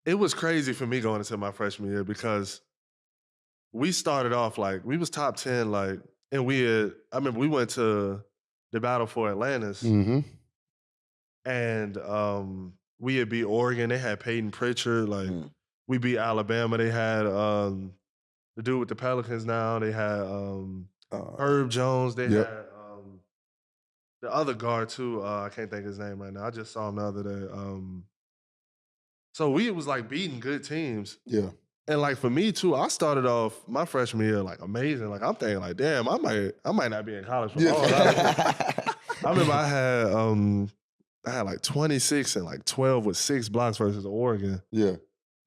it was crazy for me going into my freshman year because we started off like we was top 10, like, and I remember we went to the Battle for Atlantis Mm-hmm. and we had beat Oregon. They had Peyton Pritchard. Like we beat Alabama. They had the dude with the Pelicans now. They had Herb Jones. They had the other guard too. I can't think of his name right now. I just saw him the other day. So we was like beating good teams. Yeah. And like for me too, I started off my freshman year like amazing. Like I'm thinking like, damn, I might not be in college for long. I remember I had like 26 and like 12 with 6 blocks versus Oregon. Yeah.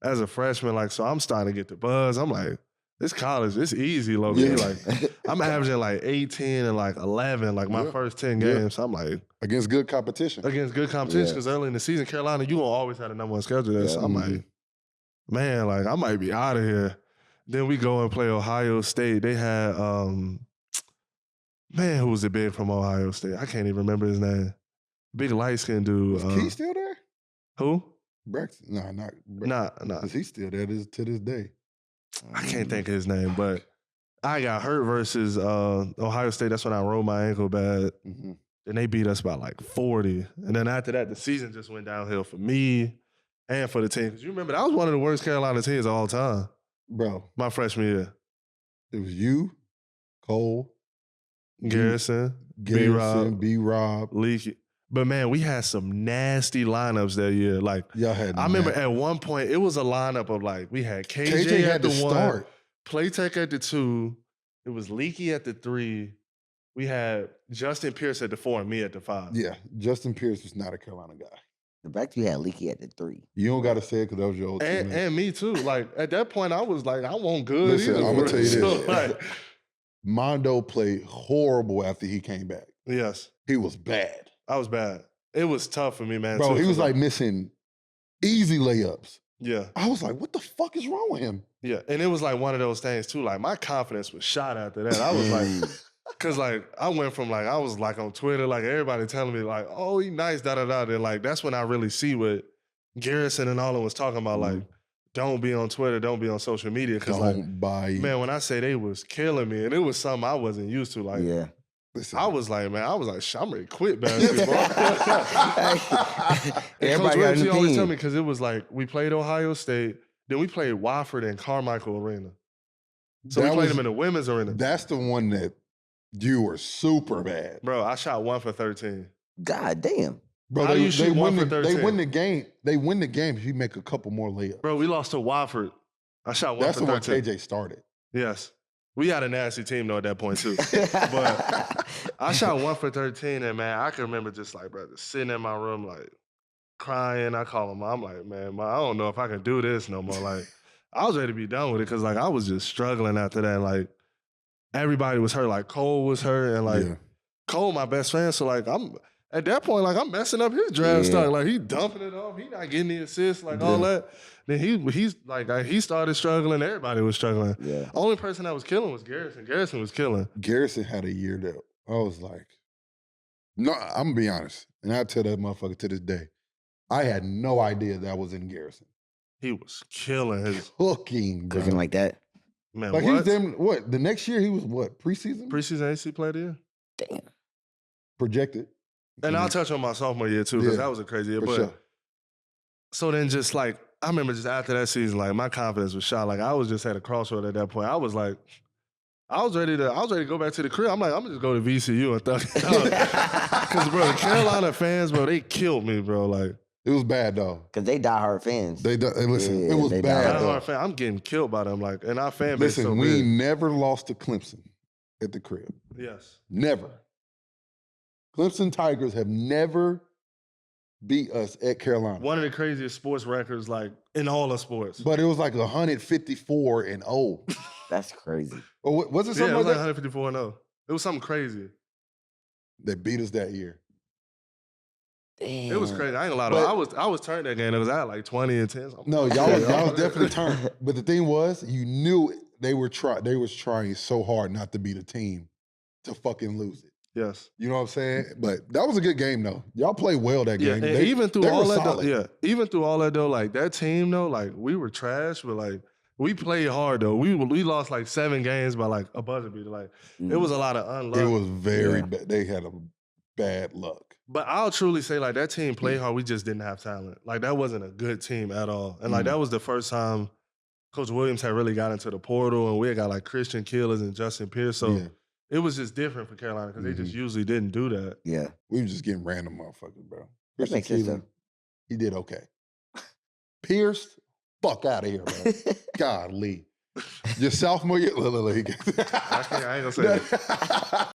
As a freshman, like so I'm starting to get the buzz. I'm like, this college, it's easy, low key. Like I'm averaging like 18 and like 11, like my first 10 games. So I'm like against good competition. Because early in the season, Carolina, you gonna always have the number one schedule there. So I'm like, man, like I might be out of here. Then we go and play Ohio State. They had man, who was the big from Ohio State? I can't even remember his name. Big light skinned dude. Is Key still there? Who? Braxton? No, not Braxton. Nah. Is he still there to this day? I can't think of his name, but I got hurt versus Ohio State. That's when I rolled my ankle bad. Mm-hmm. And they beat us by like 40. And then after that, the season just went downhill for me and for the team. Because you remember, that was one of the worst Carolina teams of all time. Bro. My freshman year. It was you, Cole, Garrison, B-Rob. Leaky. But man, we had some nasty lineups that year. Like, y'all had I remember at one point, it was a lineup of like, we had KJ at the 1, Playtech at the 2, it was Leaky at the 3, we had Justin Pierce at the 4 and me at the 5. Yeah, Justin Pierce was not a Carolina guy. The fact you had Leaky at the 3. You don't got to say it because that was your old team. And me too. Like, at that point, I was like, I want good. Listen, I'm going to tell you this. Like, Mondo played horrible after he came back. Yes. He was bad. I was bad. It was tough for me, man. Bro, he was like missing easy layups. Yeah. I was like, what the fuck is wrong with him? Yeah, and it was like one of those things too. Like my confidence was shot after that. I was like, cause like I went from like, I was like on Twitter, like everybody telling me like, oh, he nice, da-da-da. And like, that's when I really see what Garrison and all of them was talking about. Like, don't be on Twitter, don't be on social media. Cause man, when I say they was killing me, and it was something I wasn't used to. Like, listen, I was like, I'm ready to quit basketball. And Coach Ramsey always tell me, because it was like, we played Ohio State, then we played Wofford and Carmichael Arena. So we played them in the women's arena. That's the one that you were super bad. Bro, I shot 1 for 13. God damn. Bro, How do you shoot 1 for 13? They win the game. They win the game if you make a couple more layups. Bro, we lost to Wofford. I shot 1 for 13. That's the one KJ started. Yes. We had a nasty team though at that point too. But I shot 1 for 13 and man, I can remember just like, brother, sitting in my room like crying. I call him. I'm like, man, I don't know if I can do this no more. Like, I was ready to be done with it because like I was just struggling after that. Like everybody was hurt. Like Cole was hurt and like Cole, my best friend. So like I'm at that point, like I'm messing up his draft stock. Like he dumping it off. He not getting the assists, like all that. Then he's like he started struggling. Everybody was struggling. Yeah. Only person that was killing was Garrison. Garrison was killing. Garrison had a year that I was like, no, I'm gonna be honest, and I tell that motherfucker to this day, I had no idea that was in Garrison. He was killing his cooking, bro. Cooking like that. Man, like he was damn, what? The next year he was what? Preseason? Preseason AC player of the year. Damn. Projected. And I'll touch on my sophomore year too, because that was a crazy year. But so then just like I remember just after that season, like my confidence was shot. Like I was just at a crossroad at that point. I was like, I was ready to go back to the crib. I'm like, I'm gonna just go to VCU and thug it out. Because bro, the Carolina fans, bro, they killed me, bro. Like it was bad though. Because they diehard fans. Listen, it was bad. Diehard fan. I'm getting killed by them. Like, and our fan base. Listen, we never lost to Clemson at the crib. Yes. Never. Clemson Tigers have never beat us at Carolina. One of the craziest sports records, like in all of sports. But it was like 154-0. That's crazy. Or was it something it was like like 154-0. It was something crazy. They beat us that year. Damn. It was crazy. I ain't gonna lie. I was turned that game because I had like 20 and 10. No, y'all was definitely turned. But the thing was, you knew they was trying so hard not to beat a team to fucking lose it. Yes. You know what I'm saying? But that was a good game, though. Y'all played well that Yeah, game. and They- even through they all were that, though, solid. yeah, even through all that though, like that team though, like we were trash, but like we played hard though. We lost like 7 games by like a buzzer beater. Like it was a lot of unluck. It was very Yeah. bad. They had a bad luck. But I'll truly say like that team played hard. We just didn't have talent. Like that wasn't a good team at all. And like that was the first time Coach Williams had really got into the portal, and we had got like Christian Killers and Justin Pierce. So Yeah. it was just different for Carolina because they just usually didn't do that. Yeah. We were just getting random motherfuckers, bro. That makes sense, though. He did okay. Pierce, fuck out of here, man. Golly. Your sophomore year, look. I ain't gonna say that.